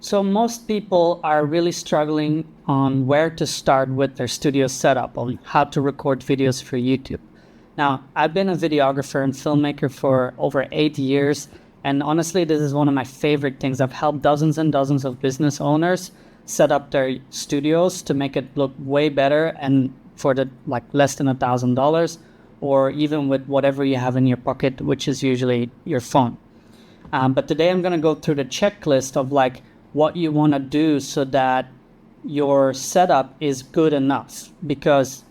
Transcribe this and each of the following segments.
So most people are really struggling on where to start with their studio setup, on how to record videos for YouTube. Now, I've been a videographer and filmmaker for over 8 years, and honestly, this is one of my favorite things. I've helped dozens and dozens of business owners set up their studios to make it look way better and for the less than $1,000, or even with whatever you have in your pocket, which is usually your phone. But today I'm going to go through the checklist of what you want to do so that your setup is good enough, because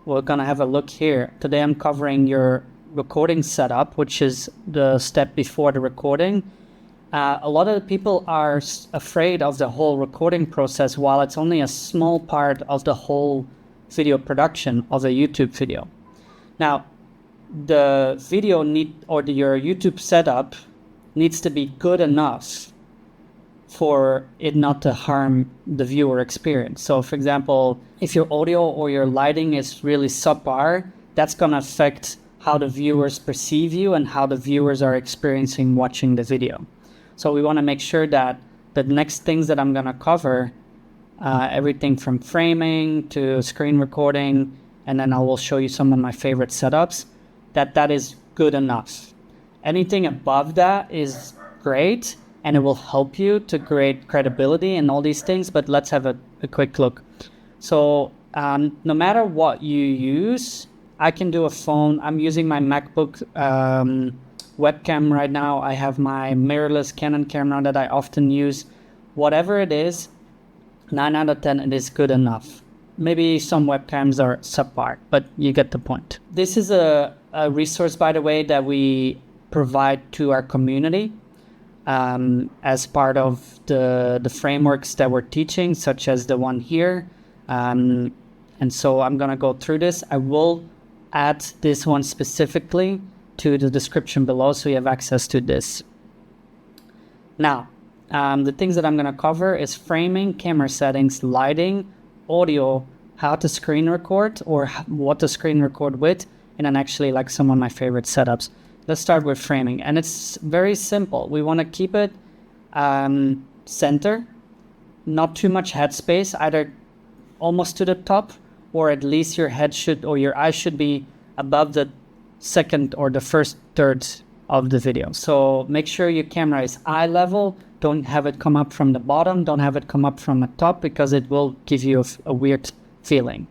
we're going to have a look here. Today I'm covering your recording setup, which is the step before the recording. A lot of the people are afraid of the whole recording process, while it's only a small part of the whole video production of a YouTube video. Now, the video your YouTube setup needs to be good enough for it not to harm the viewer experience. So for example, if your audio or your lighting is really subpar, that's going to affect how the viewers perceive you and how the viewers are experiencing watching the video. So we want to make sure that the next things that I'm going to cover, everything from framing to screen recording, and then I will show you some of my favorite setups, that is good enough. Anything above that is great, and it will help you to create credibility and all these things, but let's have a quick look. So no matter what you use, I can do a phone. I'm using my MacBook webcam right now. I have my mirrorless Canon camera that I often use. Whatever it is, 9 out of 10, it is good enough. Maybe some webcams are subpar, but you get the point. This is a resource, by the way, that we provide to our community as part of the frameworks that we're teaching, such as the one here. And so I'm going to go through this. I will add this one specifically to the description below, so you have access to this. Now, the things that I'm going to cover is framing, camera settings, lighting, audio, how to screen record or what to screen record with, and then actually some of my favorite setups. Let's start with framing, and it's very simple. We want to keep it center, not too much headspace, either almost to the top, or at least your head should, or your eyes should be above the second or the first third of the video. So make sure your camera is eye level. Don't have it come up from the bottom. Don't have it come up from the top, because it will give you a weird feeling.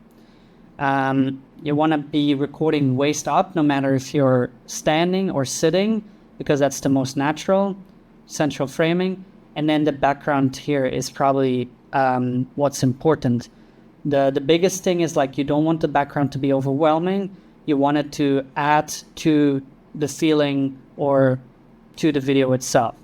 You want to be recording waist up, no matter if you're standing or sitting, because that's the most natural. Central framing. And then the background here is probably what's important. The biggest thing is you don't want the background to be overwhelming. You want it to add to the feeling or to the video itself.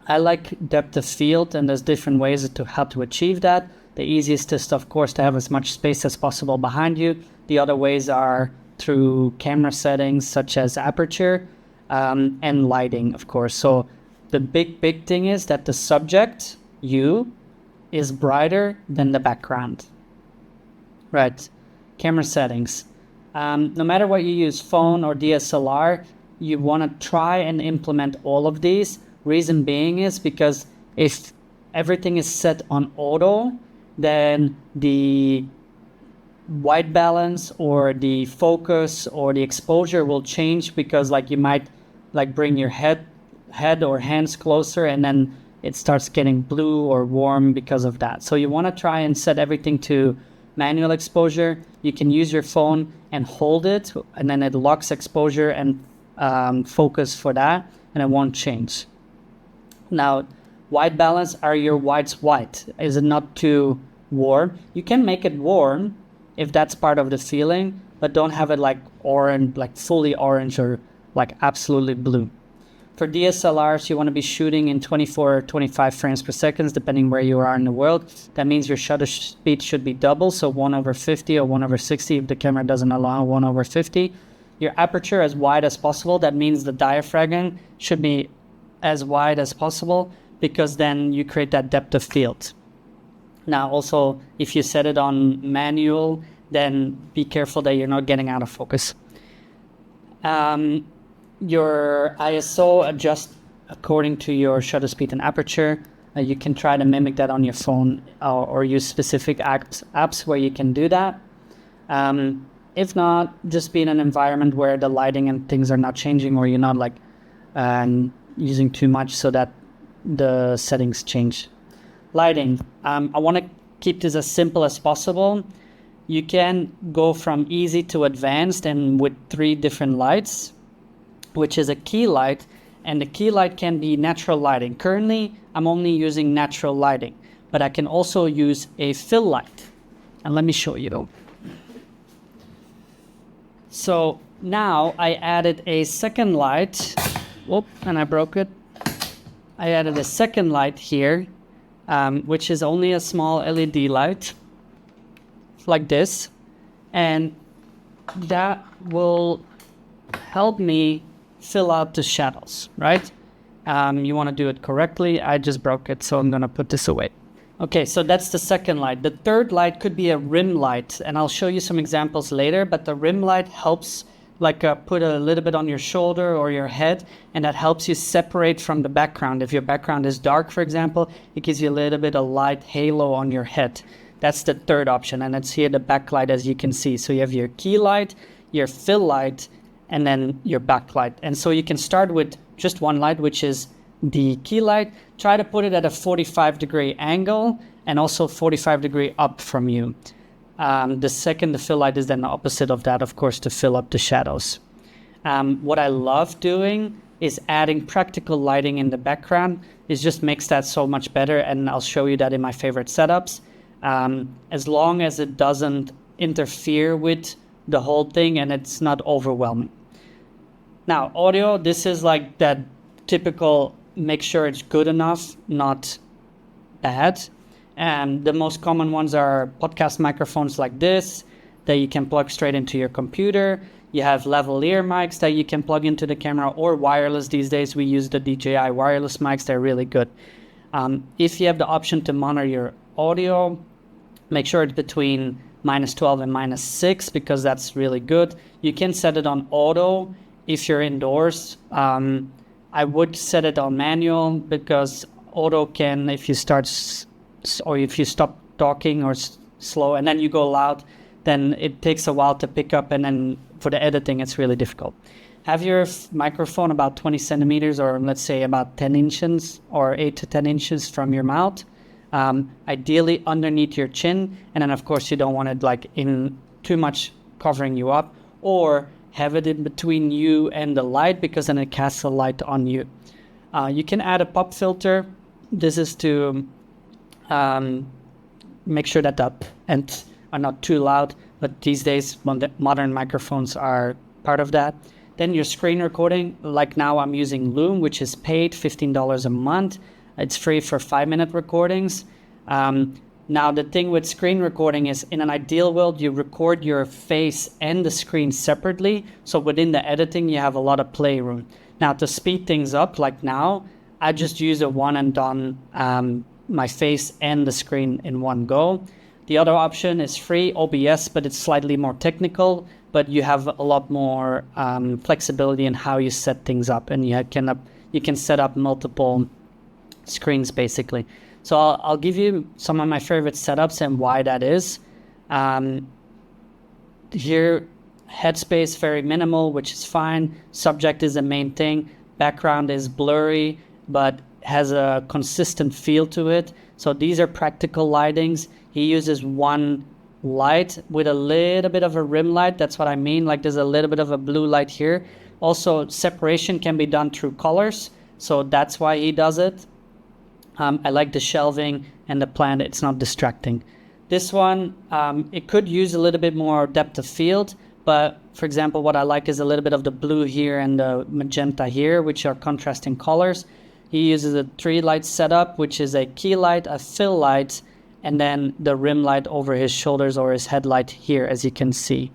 I like depth of field, and there's different ways to how to achieve that. The easiest is, of course, to have as much space as possible behind you. The other ways are through camera settings, such as aperture and lighting, of course. So the big thing is that the subject, you, is brighter than the background. Right. Camera settings. No matter what you use, phone or DSLR, you want to try and implement all of these. Reason being is because if everything is set on auto, then the white balance or the focus or the exposure will change, because you might bring your head or hands closer, and then it starts getting blue or warm because of that. So you want to try and set everything to manual exposure. You can use your phone and hold it, and then it locks exposure and focus for that, and it won't change. Now, white balance, are your whites white? Is it not too warm? You can make it warm if that's part of the feeling, but don't have it orange, fully orange, or absolutely blue. For DSLRs, you want to be shooting in 24 or 25 frames per second, depending where you are in the world. That means your shutter speed should be double, so 1/50 or 1/60 if the camera doesn't allow 1/50. Your aperture as wide as possible. That means the diaphragm should be as wide as possible, because then you create that depth of field. Now, also, if you set it on manual, then be careful that you're not getting out of focus. Your ISO adjust according to your shutter speed and aperture. You can try to mimic that on your phone or use specific apps where you can do that. If not, just be in an environment where the lighting and things are not changing, or you're not like using too much so that the settings change. Lighting. I want to keep this as simple as possible. You can go from easy to advanced and with 3 different lights, which is a key light, and the key light can be natural lighting. Currently, I'm only using natural lighting, but I can also use a fill light. And let me show you. So now I added a second light. Whoop, and I broke it. I added a second light here, which is only a small LED light, like this. And that will help me fill out the shadows, right? You want to do it correctly. I just broke it, so I'm going to put this away. Okay, so that's the second light. The third light could be a rim light, and I'll show you some examples later, but the rim light helps put a little bit on your shoulder or your head, and that helps you separate from the background. If your background is dark, for example, it gives you a little bit of light halo on your head. That's the third option, and it's here the backlight, as you can see. So you have your key light, your fill light, and then your backlight. And so you can start with just one light, which is the key light. Try to put it at a 45-degree angle and also 45-degree up from you. The fill light is then the opposite of that, of course, to fill up the shadows. What I love doing is adding practical lighting in the background. It just makes that so much better, and I'll show you that in my favorite setups. As long as it doesn't interfere with the whole thing and it's not overwhelming. Now, audio, this is like that typical, make sure it's good enough, not bad. And the most common ones are podcast microphones like this, that you can plug straight into your computer. You have lavalier mics that you can plug into the camera, or wireless. These days we use the DJI wireless mics. They're really good. If you have the option to monitor your audio, make sure it's between -12 and -6, because that's really good. You can set it on auto if you're indoors. I would set it on manual, because auto can, if you if you stop talking or slow and then you go loud, then it takes a while to pick up, and then for the editing it's really difficult. Have your microphone about 20 centimeters, or let's say about 10 inches or 8 to 10 inches from your mouth, ideally underneath your chin, and then of course you don't want it like in too much covering you up, or have it in between you and the light, because then it casts a light on you. You can add a pop filter. This is to make sure that the ends are not too loud, but these days modern microphones are part of that. Then your screen recording, like now I'm using Loom, which is paid $15 a month. It's free for 5-minute recordings. Now the thing with screen recording is, in an ideal world, you record your face and the screen separately. So within the editing, you have a lot of playroom. Now to speed things up, like now, I just use a one and done, my face and the screen in one go. The other option is free, OBS, but it's slightly more technical, but you have a lot more flexibility in how you set things up, and you can set up multiple screens basically. So I'll give you some of my favorite setups and why that is. Here, headspace very minimal, which is fine. Subject is the main thing. Background is blurry, but has a consistent feel to it. So these are practical lightings. He uses one light with a little bit of a rim light. That's what I mean. Like there's a little bit of a blue light here. Also, separation can be done through colors. So that's why he does it. I like the shelving and the plant. It's not distracting. This one, it could use a little bit more depth of field. But for example, what I like is a little bit of the blue here and the magenta here, which are contrasting colors. He uses a 3-light setup, which is a key light, a fill light, and then the rim light over his shoulders or his headlight here, as you can see.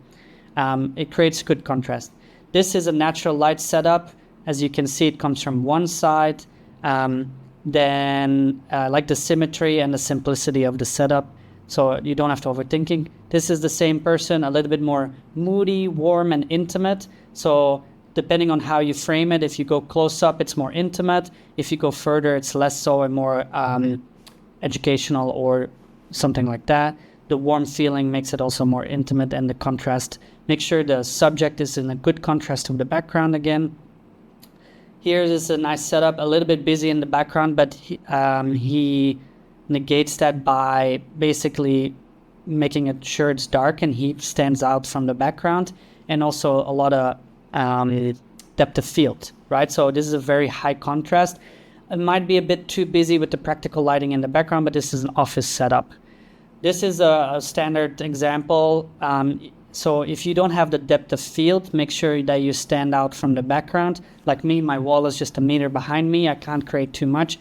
It creates good contrast. This is a natural light setup. As you can see, it comes from one side. Then I like the symmetry and the simplicity of the setup, so you don't have to overthinking. This is the same person, a little bit more moody, warm, and intimate. So depending on how you frame it. If you go close up, it's more intimate. If you go further, it's less so and more educational or something like that. The warm feeling makes it also more intimate, and the contrast. Make sure the subject is in a good contrast to the background again. Here is a nice setup, a little bit busy in the background, but he negates that by basically making it sure it's dark and he stands out from the background, and also a lot of depth of field, right? So this is a very high contrast. It might be a bit too busy with the practical lighting in the background, but this is an office setup. This is a standard example. So if you don't have the depth of field, make sure that you stand out from the background. Like me, my wall is just a meter behind me. I can't create too much.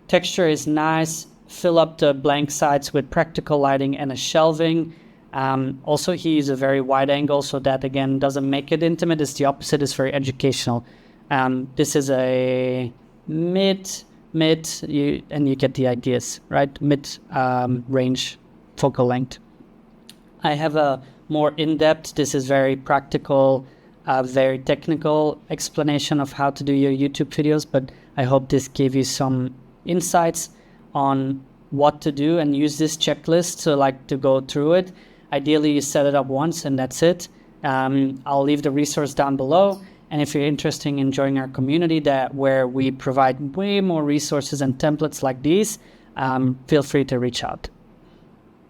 Texture is nice. Fill up the blank sides with practical lighting and a shelving. Also, he uses a very wide angle, so that again doesn't make it intimate. It's the opposite. It's very educational. This is a mid, and you get the ideas, right? Mid range focal length. I have a more in-depth. This is very practical, very technical explanation of how to do your YouTube videos. But I hope this gave you some insights on what to do, and use this checklist to go through it. Ideally, you set it up once and that's it. I'll leave the resource down below. And if you're interested in joining our community where we provide way more resources and templates like these, feel free to reach out.